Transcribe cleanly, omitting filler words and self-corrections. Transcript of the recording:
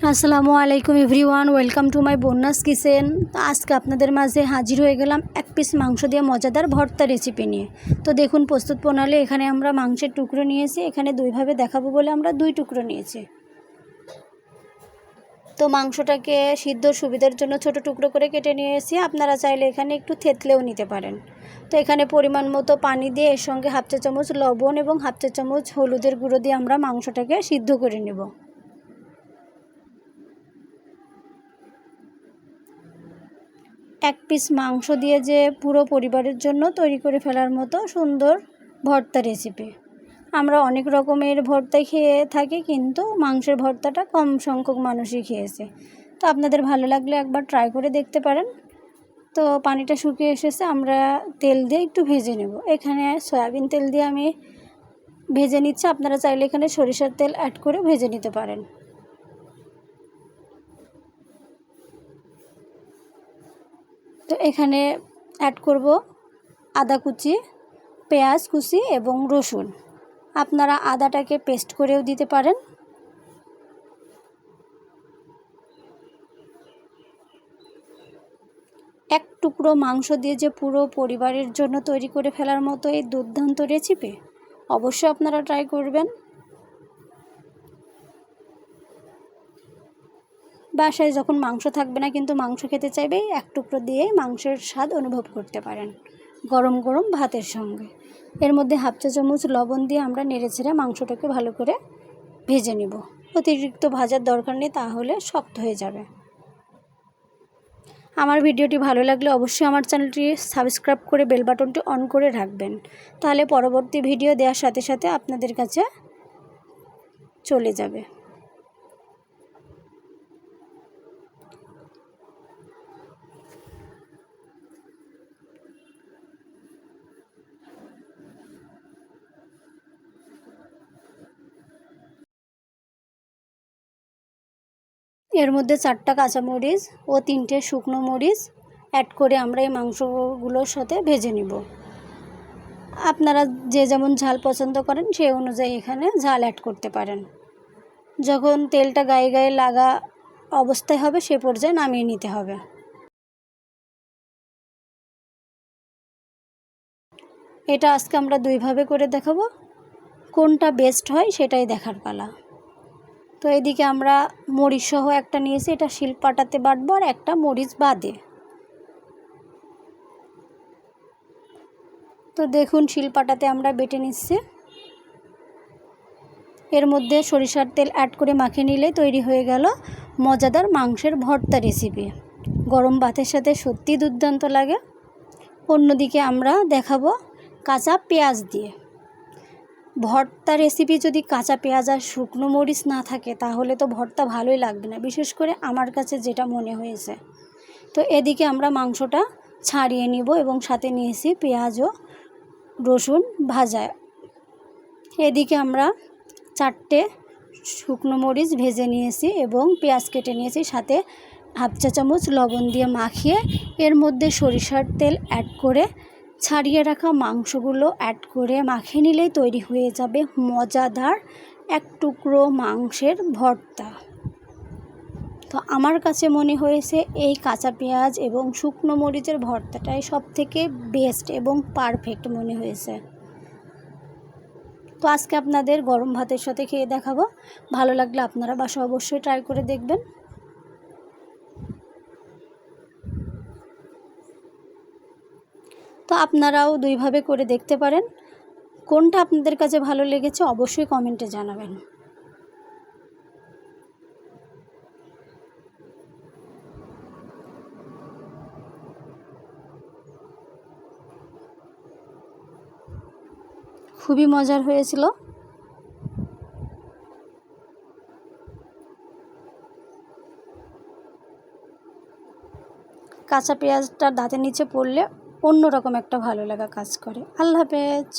আসসালামু আলাইকুম everyone, welcome to my Bonya's kitchen. আজকে আপনাদের মাঝে হাজির হয়ে গেলাম এক পিস মাংস দিয়ে মজাদার ভর্তা রেসিপি নিয়ে। তো দেখুন প্রস্তুত প্রণালী। এখানে আমরা মাংসের টুকরো নিয়েছি, এখানে দুইভাবে দেখাবো বলে আমরা দুই টুকরো নিয়েছি। তো মাংসটাকে সিদ্ধর সুবিধার জন্য ছোট টুকরো করে কেটে নিয়েছি। আপনারা চাইলে এখানে একটু থেতলেও নিতে পারেন। তো এখানে পরিমাণ মতো পানি দিয়ে এর সঙ্গে হাফ চা চামচ লবণ এবং হাফ চা চামচ হলুদের গুঁড়ো দিয়ে আমরা মাংসটাকে সিদ্ধ করে নেব। এক পিস মাংস দিয়ে যে পুরো পরিবারের জন্য তৈরি করে ফেলার মতো সুন্দর ভর্তা রেসিপি। আমরা অনেক রকমের ভর্তা খেয়ে থাকি, কিন্তু মাংসের ভর্তাটা কম সংখ্যক মানুষই খেয়েছে। তো আপনাদের ভালো লাগলে একবার ট্রাই করে দেখতে পারেন। তো পানিটা শুকিয়ে এসেছে, আমরা তেল দিয়ে একটু ভেজে নেব। এখানে সয়াবিন তেল দিয়ে আমি ভেজে নিচ্ছি, আপনারা চাইলে এখানে সরিষার তেল অ্যাড করে ভেজে নিতে পারেন। তো এখানে অ্যাড করব আদা কুচি, পেঁয়াজ কুচি এবং রসুন। আপনারা আদাটাকে পেস্ট করেও দিতে পারেন। এক টুকরো মাংস দিয়ে যে পুরো পরিবারের জন্য তৈরি করে ফেলার মতো এই দুর্দান্ত রেসিপি অবশ্যই আপনারা ট্রাই করবেন। বাসায় যখন মাংস থাকবে না, কিন্তু মাংস খেতে চাইবে, এক টুকরো দিয়ে মাংসের স্বাদ অনুভব করতে পারেন গরম গরম ভাতের সঙ্গে। এর মধ্যে হাফ চা চামচ লবণ দিয়ে আমরা নেড়েচেড়ে মাংসটাকে ভালো করে ভেজে নেব। অতিরিক্ত ভাজার দরকার নেই, তাহলে শক্ত হয়ে যাবে। আমার ভিডিওটি ভালো লাগলে অবশ্যই আমার চ্যানেলটি সাবস্ক্রাইব করে বেল বাটনটি অন করে রাখবেন, তাহলে পরবর্তী ভিডিও দেওয়ার সাথে সাথে আপনাদের কাছে চলে যাবে। এর মধ্যে 4টা কাঁচামরিচ ও 3টে শুকনো মরিচ অ্যাড করে আমরা এই মাংসগুলোর সাথে ভেজে নিব। আপনারা যে যেমন ঝাল পছন্দ করেন সেই অনুযায়ী এখানে ঝাল অ্যাড করতে পারেন। যখন তেলটা গায়ে গায়ে লাগা অবস্থায় হবে সে পর্যায়ে নামিয়ে নিতে হবে। এটা আজকে আমরা দুইভাবে করে দেখাবো, কোনটা বেস্ট হয় সেটাই দেখার পালা। তো এদিকে আমরা মরিচ সহ একটা নিয়েছি, এটা শিলপাটাতে বাটবো, আর একটা মরিচ বাদে। তো দেখুন শিলপাটাতে আমরা বেটে নিচ্ছি। এর মধ্যে সরিষার তেল অ্যাড করে মাখিয়ে নিলে তৈরি হয়ে গেল মজাদার মাংসের ভর্তা রেসিপি। গরম ভাতের সাথে সত্যি দুর্দান্ত লাগে। অন্যদিকে আমরা দেখাবো কাঁচা পেঁয়াজ দিয়ে ভর্তা রেসিপি। যদি কাঁচা পেঁয়াজ আর শুকনো মরিচ না থাকে তাহলে তো ভর্তা ভালোই লাগবে না, বিশেষ করে আমার কাছে যেটা মনে হয়েছে। তো এদিকে আমরা মাংসটা ছাড়িয়ে নিব এবং সাথে নিয়েছি পেঁয়াজ ও রসুন ভাজা। এদিকে আমরা 4টে শুকনো মরিচ ভেজে নিয়েছি এবং পেঁয়াজ কেটে নিয়েছি, সাথে হাফ চা চামচ লবণ দিয়ে মাখিয়ে এর মধ্যে সরিষার তেল অ্যাড করে ছাড়িয়ে রাখা মাংসগুলো অ্যাড করে মাখিয়ে নিলেই তৈরি হয়ে যাবে মজাদার এক টুকরো মাংসের ভর্তা। তো আমার কাছে মনে হয়েছে এই কাঁচা পেঁয়াজ এবং শুকনো মরিচের ভর্তাটাই সবথেকে বেস্ট এবং পারফেক্ট মনে হয়েছে। তো আজকে আপনাদের গরম ভাতের সাথে খেয়ে দেখাবো। ভালো লাগলে আপনারা বাসায় অবশ্যই ট্রাই করে দেখবেন। তো আপনারাও দুইভাবে করে দেখতে পারেন। কোনটা আপনাদের কাছে ভালো লেগেছে অবশ্যই কমেন্টে জানাবেন। খুবই মজার হয়েছিল। কাঁচা পেঁয়াজটা দাঁতের নিচে পড়লে অন্যরকম একটা ভালো লাগা কাজ করে। আল্লাহ হাফেজ।